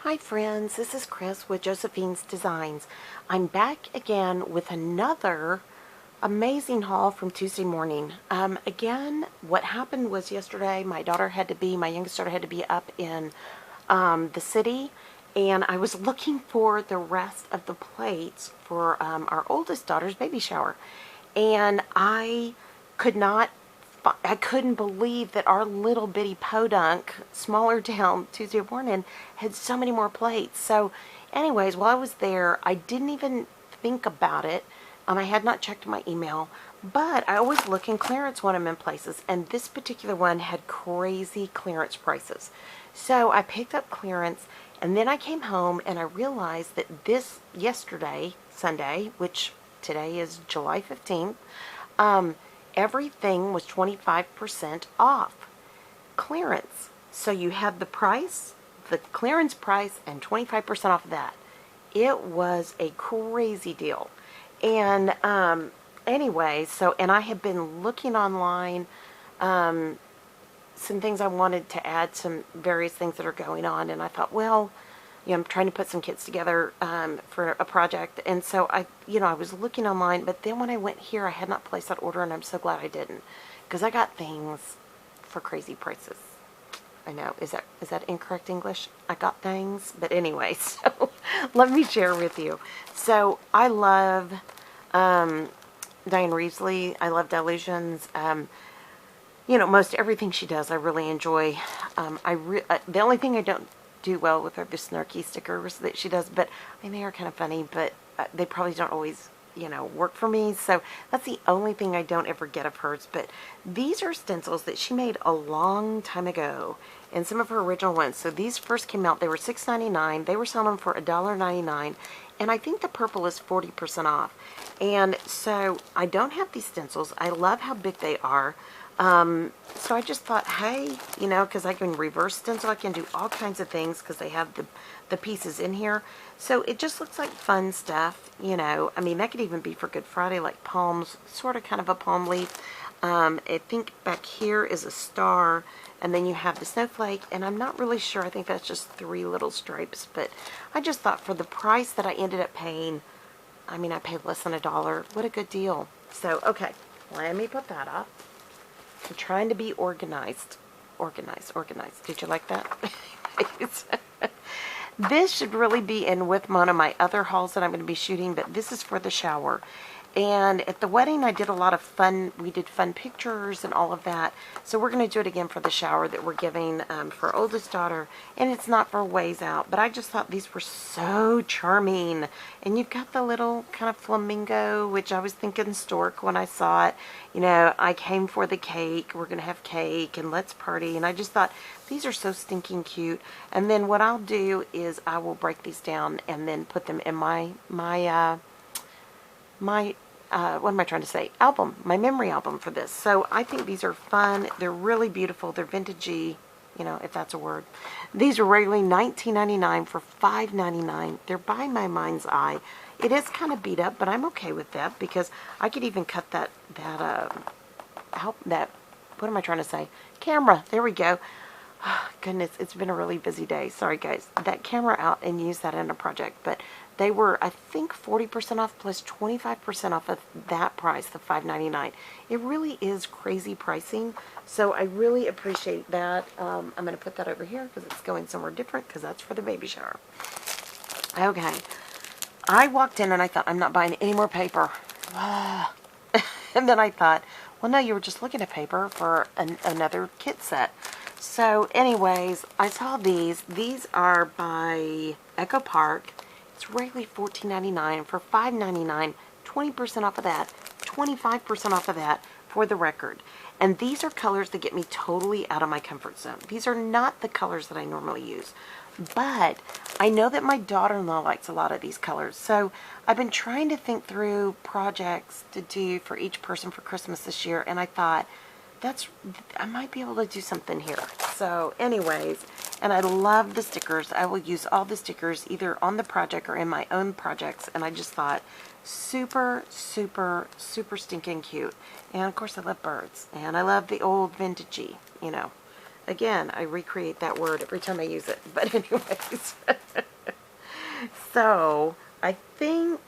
Hi friends, this is Chris with Josephine's Designs. I'm back again with another amazing haul from Tuesday morning. Again, what happened was yesterday my youngest daughter had to be up in the city, and I was looking for the rest of the plates for our oldest daughter's baby shower. And I couldn't believe that our little bitty podunk, smaller town, Tuesday morning, had so many more plates. So anyways, while I was there, I didn't even think about it. I had not checked my email, but I always look in clearance when I'm in places, and this particular one had crazy clearance prices. So I picked up clearance, and then I came home and I realized that yesterday, Sunday, which today is July 15th, everything was 25% off clearance. So you had the price, the clearance price, and 25% off of that. It was a crazy deal. And anyway, and I have been looking online, some things I wanted to add, some various things that are going on, and I thought, well, I'm trying to put some kits together for a project, and so I was looking online, but then when I went here, I had not placed that order, and I'm so glad I didn't, because I got things for crazy prices. I know, is that incorrect English? I got things, but anyway, so let me share with you. So I love Diane Reevesley. I love Dylusions. Most everything she does, I really enjoy. The only thing I don't do well with her the snarky stickers that she does, but they are kind of funny, but they probably don't always work for me, so that's the only thing I don't ever get of hers. But these are stencils that she made a long time ago, and some of her original ones. So these first came out, they were $6.99. They were selling them for $1.99, and I think the purple is 40% off. And so I don't have these stencils. I love how big they are. So I just thought, hey, because I can reverse stencil, I can do all kinds of things because they have the pieces in here. So it just looks like fun stuff, I mean, that could even be for Good Friday, like palms, sort of kind of a palm leaf. I think back here is a star, and then you have the snowflake, and I'm not really sure. I think that's just 3 little stripes, but I just thought for the price that I ended up paying, I mean, I paid less than $1. What a good deal. So, okay, let me put that up. I'm trying to be organized. Organized. Did you like that? This should really be in with one of my other hauls that I'm going to be shooting, but this is for the shower. And at the wedding, I did a lot of fun. We did fun pictures and all of that. So we're going to do it again for the shower that we're giving for our oldest daughter. And it's not for ways out, but I just thought these were so charming. And you've got the little kind of flamingo, which I was thinking stork when I saw it. I came for the cake. We're going to have cake and let's party. And I just thought these are so stinking cute. And then what I'll do is I will break these down and then put them in my what am I trying to say? Album, my memory album for this. So I think these are fun. They're really beautiful. They're vintagey, if that's a word. These are regularly $19.99 for $5.99. They're by my mind's eye. It is kind of beat up, but I'm okay with that because I could even cut that what am I trying to say? Camera. There we go. Oh, goodness, it's been a really busy day. Sorry, guys. That camera out and use that in a project. But they were, I think, 40% off plus 25% off of that price, the $5.99. It really is crazy pricing. So I really appreciate that. I'm going to put that over here because it's going somewhere different because that's for the baby shower. Okay. I walked in and I thought, I'm not buying any more paper. And then I thought, well, no, you were just looking at paper for another kit set. So anyways, I saw these. These are by Echo Park. It's regularly $14.99 for $5.99, 20% off of that, 25% off of that for the record. And these are colors that get me totally out of my comfort zone. These are not the colors that I normally use. But I know that my daughter-in-law likes a lot of these colors. So I've been trying to think through projects to do for each person for Christmas this year. And I thought, I might be able to do something here. So anyways, and I love the stickers. I will use all the stickers either on the project or in my own projects. And I just thought, super, super, super stinking cute. And of course I love birds. And I love the old vintagey, Again, I recreate that word every time I use it. But anyways, so I think,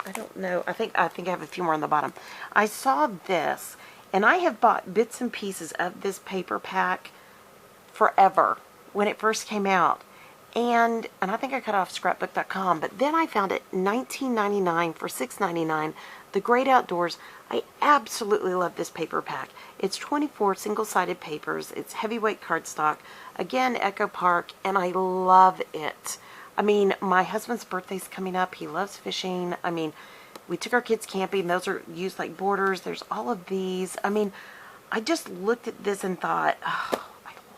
I don't know, I think I have a few more on the bottom. I saw this, and I have bought bits and pieces of this paper pack forever when it first came out. And I think I cut off scrapbook.com, but then I found it $19.99 for $6.99. The Great Outdoors. I absolutely love this paper pack. It's 24 single-sided papers. It's heavyweight cardstock. Again, Echo Park, and I love it. I mean, my husband's birthday's coming up. He loves fishing. I mean, we took our kids camping. Those are used like borders. There's all of these. I mean, I just looked at this and thought, oh,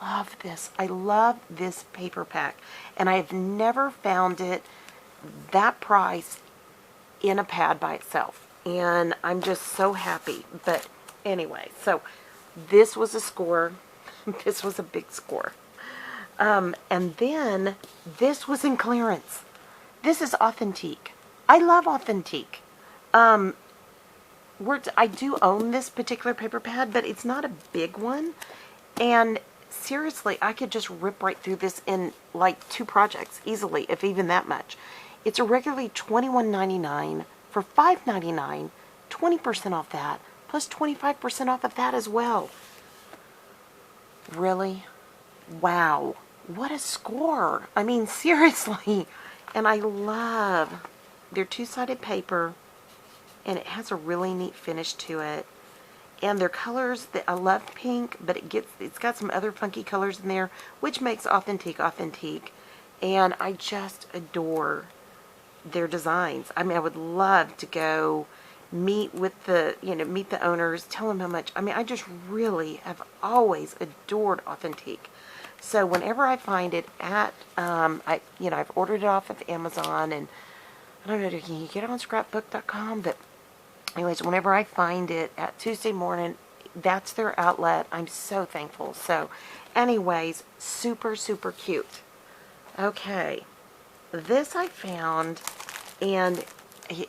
love this. I love this paper pack, and I've never found it that price in a pad by itself, and I'm just so happy. But anyway, so this was a score. This was a big score. And then this was in clearance. This is Authentique. I love Authentique. I do own this particular paper pad, but it's not a big one, and seriously, I could just rip right through this in like 2 projects easily, if even that much. It's regularly $21.99 for $5.99, 20% off that, plus 25% off of that as well. Really? Wow. What a score. I mean, seriously. And I love their 2-sided paper, and it has a really neat finish to it. And their colors, I love pink, but it's got some other funky colors in there, which makes Authentique Authentique. And I just adore their designs. I mean, I would love to go meet with meet the owners, tell them how much. I mean, I just really have always adored Authentique. So whenever I find it at, I've ordered it off of Amazon, and I don't know, can you get it on scrapbook.com? But anyways, whenever I find it at Tuesday morning, that's their outlet. I'm so thankful. So anyways, super, super cute. Okay, this I found, and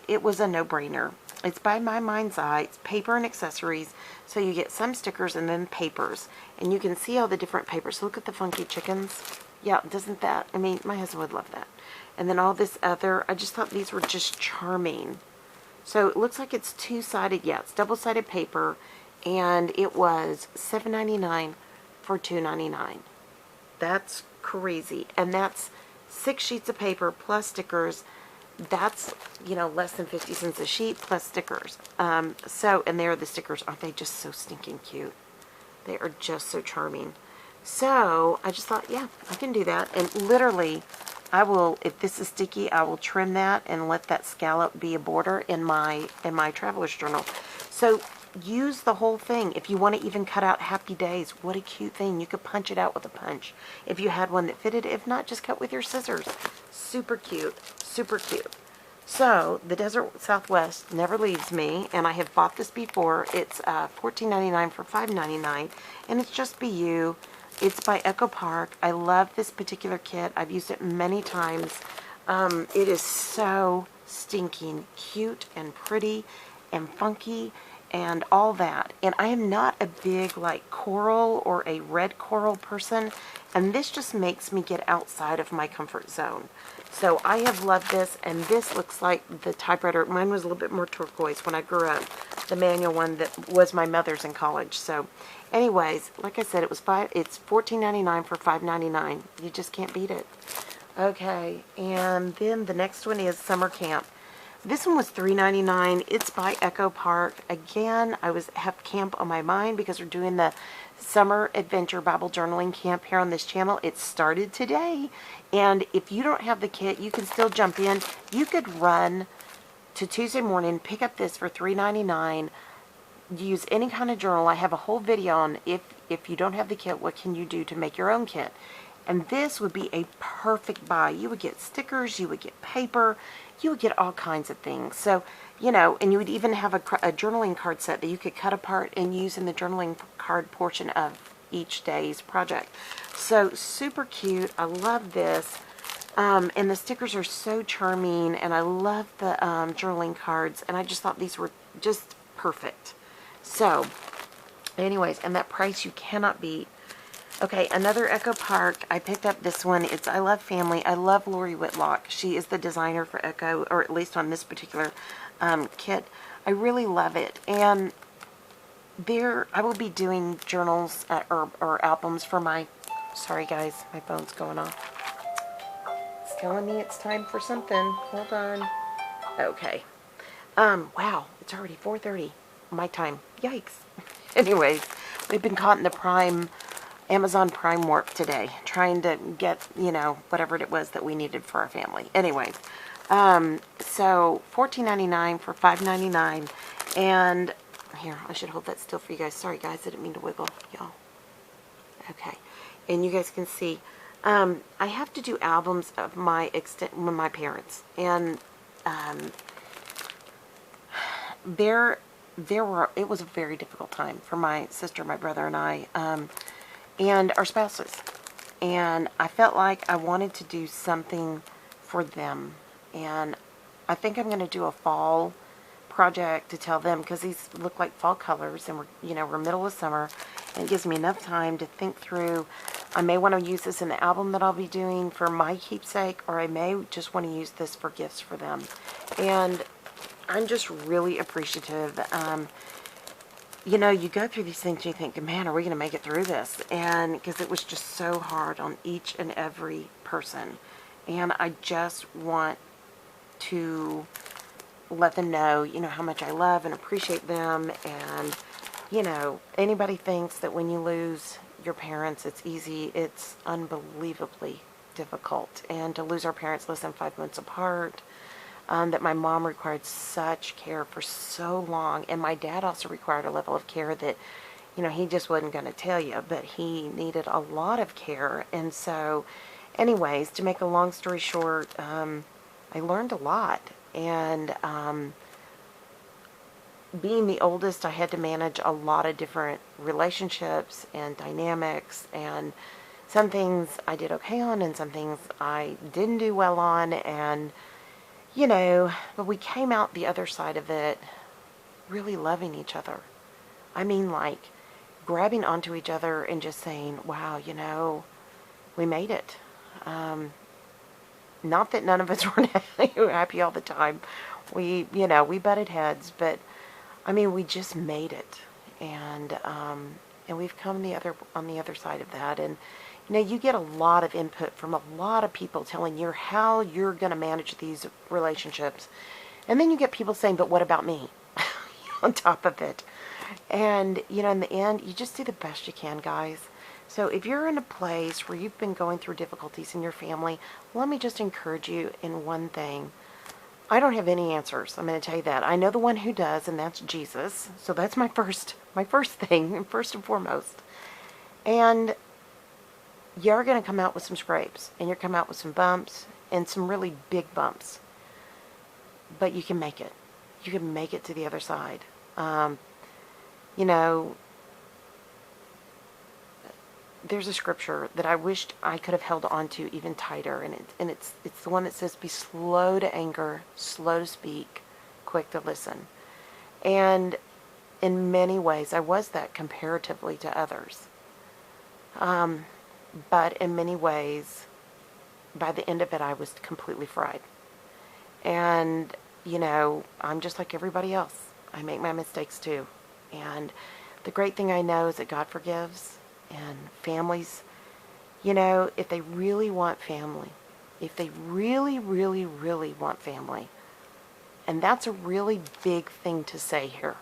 it was a no-brainer. It's by My Mind's Eye. It's paper and accessories. So you get some stickers and then papers. And you can see all the different papers. Look at the funky chickens. Yeah, doesn't that? I mean, my husband would love that. And then all this other, I just thought these were just charming. So it looks like it's 2-sided. Yeah, it's double-sided paper. And it was $7.99 for $2.99. That's crazy. And that's 6 sheets of paper plus stickers. That's, less than 50 cents a sheet plus stickers. And there are the stickers. Aren't they just so stinking cute? They are just so charming. So I just thought, yeah, I can do that. And literally, I will, if this is sticky, I will trim that and let that scallop be a border in my traveler's journal. So use the whole thing. If you want to even cut out happy days, what a cute thing. You could punch it out with a punch if you had one that fitted. If not, just cut with your scissors. Super cute. Super cute. So the Desert Southwest never leaves me, and I have bought this before. It's $14.99 for $5.99, and it's just Be You. It's by Echo Park. I love this particular kit. I've used it many times. It is so stinking cute and pretty and funky and all that. And I am not a big like coral or a red coral person, and this just makes me get outside of my comfort zone. So I have loved this, and this looks like the typewriter. Mine was a little bit more turquoise when I grew up. The manual one that was my mother's in college. So anyways, like I said, it's $14.99 for $5.99. You just can't beat it. Okay, and then the next one is Summer Camp. This one was $3.99. It's by Echo Park. Again, I have camp on my mind because we're doing the Summer Adventure Bible Journaling Camp here on this channel. It started today, and if you don't have the kit, you can still jump in. You could run to Tuesday morning, pick up this for $3.99. Use any kind of journal. I have a whole video on if you don't have the kit, what can you do to make your own kit. And this would be a perfect buy. You would get stickers, you would get paper, you would get all kinds of things. So, and you would even have a journaling card set that you could cut apart and use in the journaling card portion of each day's project. So, super cute. I love this. And the stickers are so charming, and I love the journaling cards, and I just thought these were just perfect. So, anyways, and that price you cannot beat. Okay, another Echo Park. I picked up this one. It's I Love Family. I love Lori Whitlock. She is the designer for Echo, or at least on this particular kit. I really love it. And there, I will be doing journals or albums for my, sorry guys, my phone's going off. It's telling me it's time for something. Hold on. Okay. Wow, it's already 4:30 my time. Yikes. Anyways, we've been caught in the Amazon Prime warp today, trying to get, you know, whatever it was that we needed for our family. Anyways, so $14.99 for $5.99, and here, I should hold that still for you guys. Sorry guys, I didn't mean to wiggle, y'all. Okay, and you guys can see, I have to do albums of my parents, and it was a very difficult time for my sister, my brother, and I, and our spouses. And I felt like I wanted to do something for them. And I think I'm going to do a fall project to tell them, because these look like fall colors, and we're middle of summer, and it gives me enough time to think through. I may want to use this in the album that I'll be doing for my keepsake, or I may just want to use this for gifts for them. And I'm just really appreciative. You know, you go through these things and you think, man, are we going to make it through this? And because it was just so hard on each and every person. And I just want to let them know, you know, how much I love and appreciate them. And, you know, anybody thinks that when you lose your parents, it's easy. It's unbelievably difficult. And to lose our parents less than 5 months apart, that my mom required such care for so long, and my dad also required a level of care that, you know, he just wasn't going to tell you, but he needed a lot of care. And so, anyways, to make a long story short, I learned a lot, and being the oldest, I had to manage a lot of different relationships and dynamics, and some things I did okay on, and some things I didn't do well on, and you know, but we came out the other side of it really loving each other. I mean, like, grabbing onto each other and just saying, wow, you know, we made it. Not that none of us were happy all the time. We butted heads, but, I mean, we just made it. And we've come on the other side of that. And, you know, you get a lot of input from a lot of people telling you how you're going to manage these relationships. And then you get people saying, but what about me? On top of it. And, you know, in the end, you just do the best you can, guys. So if you're in a place where you've been going through difficulties in your family, let me just encourage you in one thing. I don't have any answers. I'm going to tell you that. I know the one who does, and that's Jesus. So that's my first thing, first and foremost. And you're going to come out with some scrapes, and you're come out with some bumps, and some really big bumps. But you can make it. You can make it to the other side. You know, there's a scripture that I wished I could have held on to even tighter, and it's the one that says, be slow to anger, slow to speak, quick to listen. And in many ways, I was that comparatively to others. But in many ways, by the end of it, I was completely fried. And, you know, I'm just like everybody else. I make my mistakes too. And the great thing I know is that God forgives. And families, you know, if they really want family, if they really, really, really want family, and that's a really big thing to say here.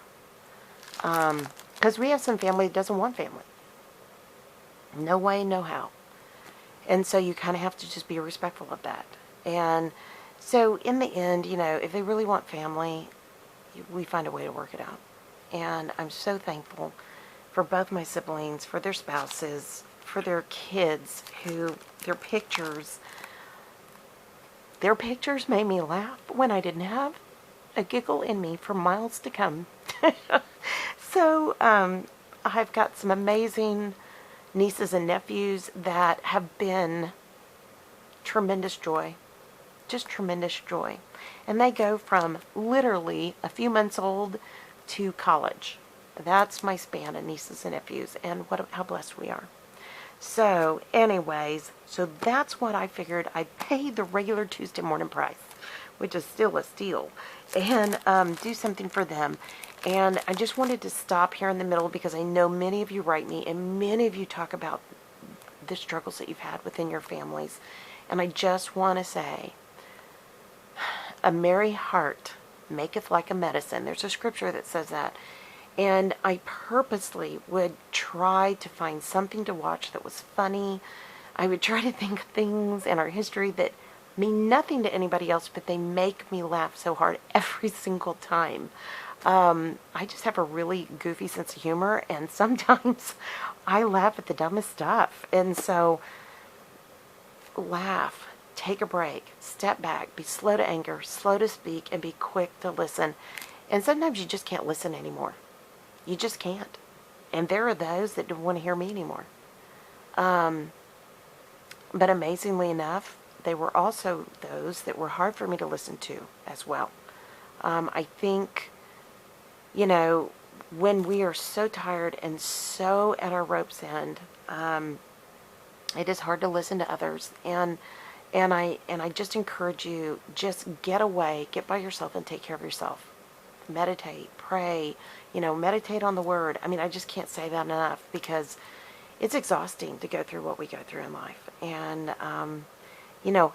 Because we have some family that doesn't want family. No way, no how. And so you kind of have to just be respectful of that. And so in the end, you know, if they really want family, we find a way to work it out. And I'm so thankful for both my siblings, for their spouses, for their kids, who their pictures made me laugh when I didn't have a giggle in me for miles to come. So I've got some amazing nieces and nephews that have been tremendous joy, just tremendous joy. And they go from literally a few months old to college. That's my span of nieces and nephews, and how blessed we are. So anyways, so that's what I figured I'd pay the regular Tuesday morning price, which is still a steal, and do something for them. And I just wanted to stop here in the middle because I know many of you write me and many of you talk about the struggles that you've had within your families. And I just want to say, a merry heart maketh like a medicine. There's a scripture that says that. And I purposely would try to find something to watch that was funny. I would try to think of things in our history that mean nothing to anybody else, but they make me laugh so hard every single time. I just have a really goofy sense of humor, and sometimes I laugh at the dumbest stuff. And so, laugh, take a break, step back, be slow to anger, slow to speak, and be quick to listen. And sometimes you just can't listen anymore. You just can't. And there are those that don't want to hear me anymore. But amazingly enough, they were also those that were hard for me to listen to as well. I think, you know, when we are so tired and so at our rope's end, it is hard to listen to others. And I just encourage you, just get away, get by yourself and take care of yourself. Meditate, pray, meditate on the word. I mean, I just can't say that enough because it's exhausting to go through what we go through in life. And,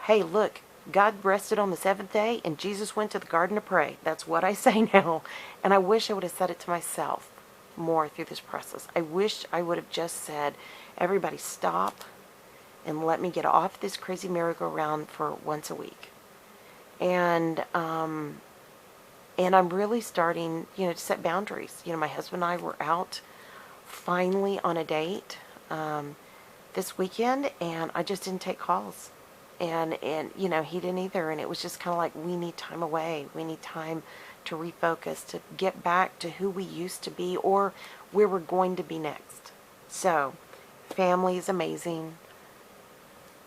hey, look, God rested on the seventh day and Jesus went to the garden to pray. That's what I say now. And I wish I would have said it to myself more through this process. I wish I would have just said, everybody stop and let me get off this crazy merry-go-round for once a week. And I'm really starting, to set boundaries. My husband and I were out finally on a date this weekend, and I just didn't take calls. And he didn't either. And it was just kind of like, we need time away. We need time to refocus, to get back to who we used to be or where we're going to be next. So, family is amazing.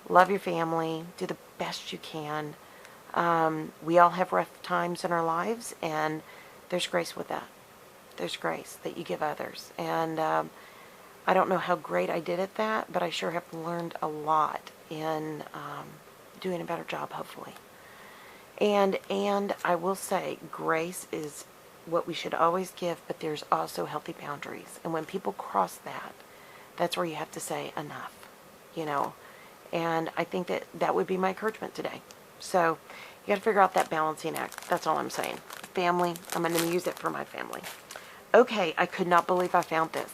Love your family. Do the best you can. We all have rough times in our lives, and there's grace with that. There's grace that you give others. And I don't know how great I did at that, but I sure have learned a lot in doing a better job, hopefully. And I will say, grace is what we should always give, but there's also healthy boundaries. And when people cross that, that's where you have to say enough, And I think that would be my encouragement today. So you got to figure out that balancing act. That's all I'm saying. Family, I'm going to use it for my family. Okay, I could not believe I found this.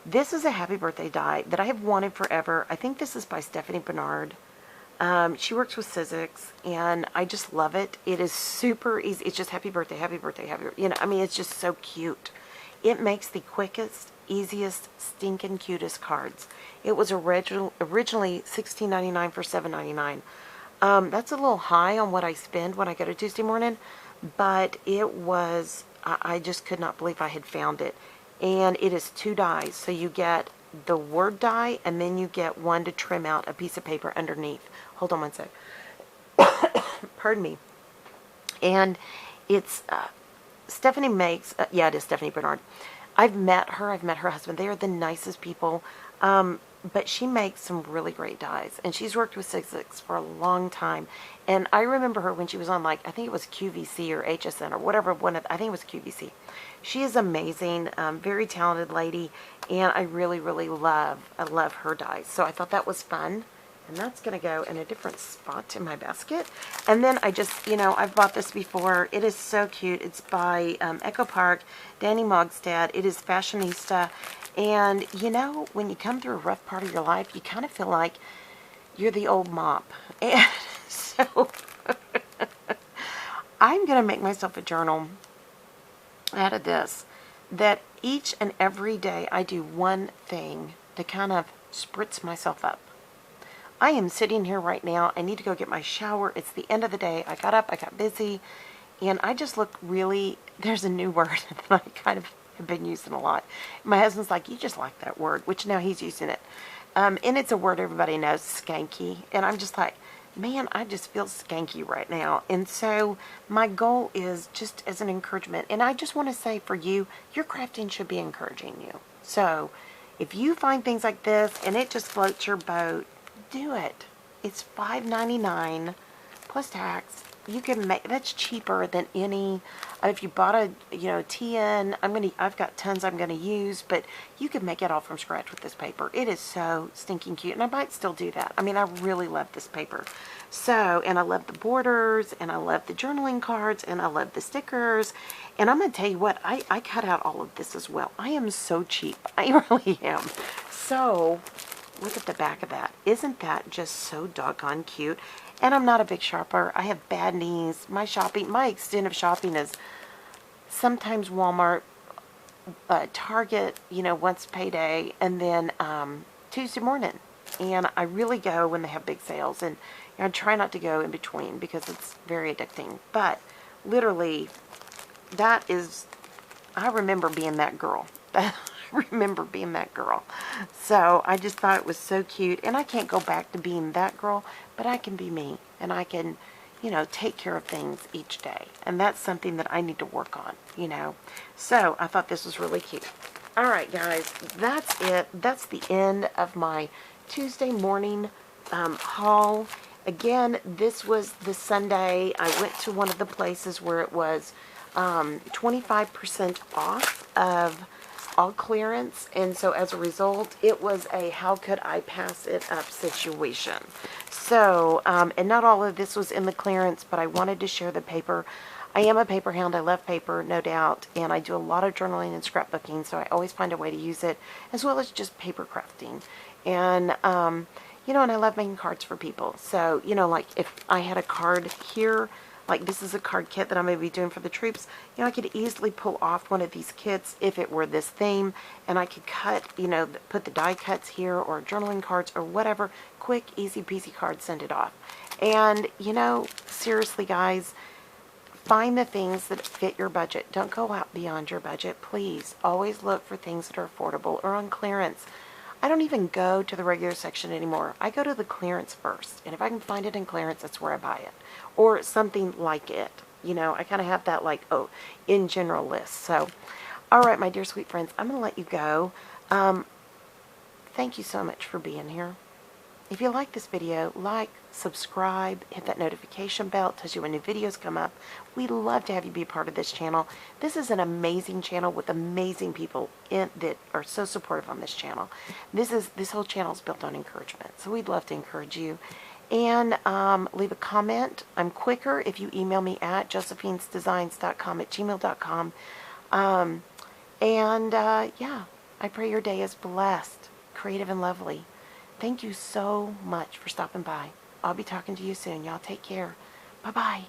This is a happy birthday die that I have wanted forever. I think this is by Stephanie Bernard. She works with Sizzix, and I just love it. It is super easy. It's just happy birthday, happy birthday, happy birthday. It's just so cute. It makes the quickest, easiest, stinking cutest cards. It was originally $16.99 for $7.99. That's a little high on what I spend when I go to Tuesday morning, but it was, I just could not believe I had found it. And it is 2 dies, so you get the word die, and then you get one to trim out a piece of paper underneath. Hold on one sec. Pardon me. And it's, Stephanie makes, it is Stephanie Bernard. I've met her husband. They are the nicest people. But she makes some really great dies. And she's worked with Sizzix for a long time. And I remember her when she was on, I think it was QVC or HSN or whatever I think it was QVC. She is amazing, very talented lady. And I really, really love her dies. So I thought that was fun. And that's going to go in a different spot in my basket. And then I just, I've bought this before. It is so cute. It's by Echo Park, Danny Mogstad. It is Fashionista. And, when you come through a rough part of your life, you kind of feel like you're the old mop. And so I'm going to make myself a journal out of this, that each and every day I do one thing to kind of spritz myself up. I am sitting here right now. I need to go get my shower. It's the end of the day. I got up, I got busy, and I just look really, there's a new word that I kind of have been using a lot. My husband's like, you just like that word, which now he's using it. And it's a word everybody knows, skanky. And I'm just like, man, I just feel skanky right now. And so my goal is just as an encouragement. And I just want to say for you, your crafting should be encouraging you. So, If you find things like this and it just floats your boat, do it. It's $5.99 plus tax. You can make, that's cheaper than any, if you bought a, TN, I've got tons I'm gonna use, but you can make it all from scratch with this paper. It is so stinking cute, and I might still do that. I mean, I really love this paper. So, and I love the borders, and I love the journaling cards, and I love the stickers, and I'm gonna tell you what, I cut out all of this as well. I am so cheap. I really am. So, look at the back of that. Isn't that just so doggone cute? And I'm not a big shopper. I have bad knees. My extent of shopping is sometimes Walmart, Target, once payday, and then Tuesday morning. And I really go when they have big sales. And I try not to go in between because it's very addicting. But literally, I remember being that girl. I remember being that girl. So I just thought it was so cute. And I can't go back to being that girl, but I can be me. And I can, take care of things each day. And that's something that I need to work on, So I thought this was really cute. All right, guys, that's it. That's the end of my Tuesday morning haul. Again, this was the Sunday. I went to one of the places where it was 25% off of all clearance, and so as a result, it was a how could I pass it up situation. So, and not all of this was in the clearance, but I wanted to share the paper. I am a paper hound. I love paper, no doubt, and I do a lot of journaling and scrapbooking, so I always find a way to use it, as well as just paper crafting. And, and I love making cards for people. So, like if I had a card here, like this is a card kit that I'm going to be doing for the troops, I could easily pull off one of these kits if it were this theme, and I could cut, put the die cuts here, or journaling cards, or whatever, quick, easy peasy card, send it off. And, seriously guys, find the things that fit your budget. Don't go out beyond your budget, please. Always look for things that are affordable or on clearance. I don't even go to the regular section anymore. I go to the clearance first. And if I can find it in clearance, that's where I buy it. Or something like it. I kind of have that in general list. So, all right, my dear sweet friends, I'm going to let you go. Thank you so much for being here. If you like this video, like, subscribe, hit that notification bell. It tells you when new videos come up. We'd love to have you be a part of this channel. This is an amazing channel with amazing people that are so supportive on this channel. This whole channel is built on encouragement, so we'd love to encourage you. And leave a comment. I'm quicker if you email me at josephinesdesigns.com@gmail.com. Yeah, I pray your day is blessed, creative, and lovely. Thank you so much for stopping by. I'll be talking to you soon. Y'all take care. Bye-bye.